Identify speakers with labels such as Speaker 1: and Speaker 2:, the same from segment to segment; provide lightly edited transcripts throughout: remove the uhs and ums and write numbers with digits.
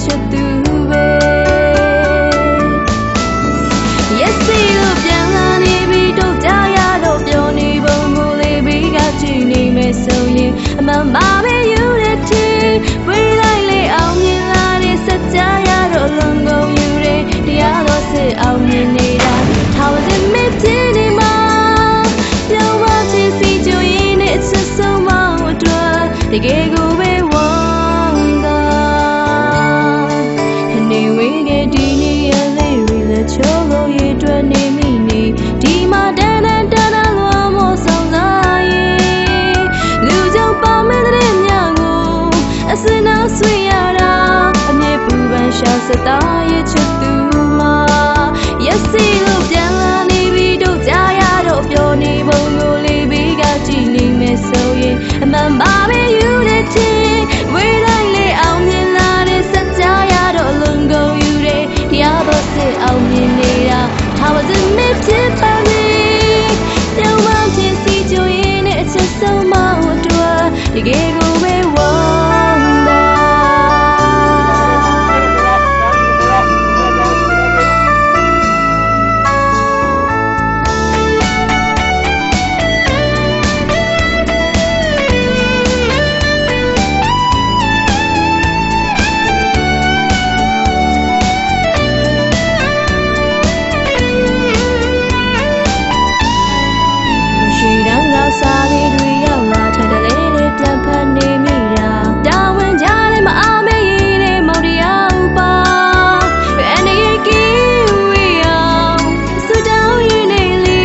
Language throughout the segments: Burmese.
Speaker 1: ချက်သူပဲYes seeလို့ပြန်လာနေပြီတော့ကြားရတော့ပြောနေပုံကိုလေးပြီးကကြည့်နေမယ်ဆိုရင်အမှန်ပါပဲယူတဲ့ချီဝေးလိုက်လေအောင်မြင်လာတဲ့စကြရတော့လုံကုန်ယူတဲ့တရားတော်စစ်အောင်မြင်နေတာထာဝရမင်းဖြစ်နေမှာပြောင်းပါချစ်စီကြွရင်နဲ့ချစ်ဆုံးမအတွက်တကယ်ကိုပဲဝမ်းသာနေဝေးကဒီနေ့ရလေးတွေလည်းချိုးလို့ရအတွက်နေမိနေဒီမှာတန်းလွန်မို့ဆောင်စားရင်လူကြောင့်ပါမဲ့တဲ့ညကိုအစနာဆွေရတာအမြဲပူပန်ရှာစတာရဲ့ချစ်သူမှာ Yes see လို့ပြန်လာနေပြီတော့ကြားရတော့ပြောနေပုံကိုလေးပြီးကကြည့်နေမယ်ဆိုရင်အမှန်ပါပဲယူတဲ့ချစ်ဝေးလိုက်လေအောင်မြင်လာတဲ့စကြရတော့လုံကုန်ယူတဲ့တရားတော်စစ်အောင်မြင်နေတာထာဝရမင်းဖြစ်ပါလေပြောင်းမှဖြစ်စီကြွရင်နဲ့အချက်ဆုံးမအတွက်တကယ်ကိုပဲဝမ်းသာစားလေးတွေရောက်လာထက်တလေးလေးပြန်ဖက်နေမိတာတာဝန်ကြတဲ့မအားမေးရတဲ့မောင်တရားဥပါအနေကီဝေအောင်စတောင်းရင်းနေလေ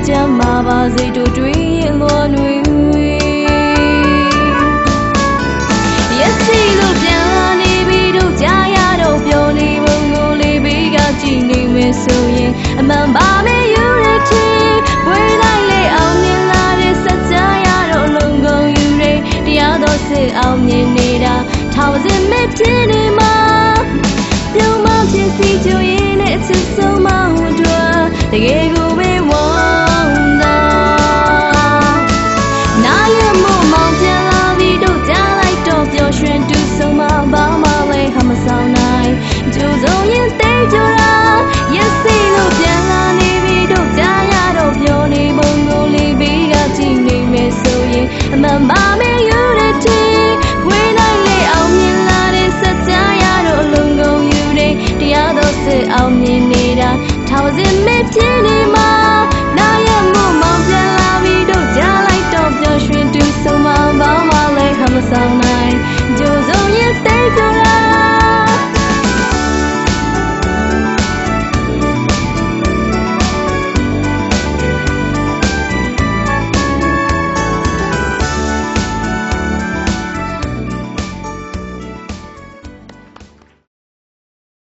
Speaker 1: ကြမ်းမာပါစေတို့တွေလွန်တွေ Yes see လို့ပြန်လာနေပြီတို့ကြားရတော့ပြောနေပုံကိုလေးပြီးကကြည့်နေမယ်ဆိုရင်အမှန်ပါပဲယူတဲ့ချီဝေးလိုက်လေအောင်မြင်လာတဲ့စကြရတော့လုံကုန်ယူတဲ့တရားတော်စစ်အောင်မြင်နေတာထာဝရမင်းဖြစ်နေမှာပြုံးမဖြစ်စီကြွရင်နဲ့အချစ်ဆုံးမအတွက်တကယ်ကိုပဲဝမ်းသာနားရမို့မောင်ပြန်လာပြီတို့ကြားလိုက်တော့ပျော်ရွှင်တူဆုံးမဘာမှလည်းဟာမဆောင်နိုင်ကြိုးစုံရင်တိတ်ကြတာ Yes see လို့ပြန်လာနေပြီတို့ကြားရတော့ပြောနေပုံကိုလေးပြီးကကြည့်နေမယ်ဆိုရင်အမှန်ပါပဲယူတဲ့ချီဝေးလိုက်လေအောင်မြင်လာတဲ့စကြရတော့လုံကုန်ယူတဲ့တရားတော်စစ်အောင်မြင်နေတာထာဝရမင်းဖြစ်နေ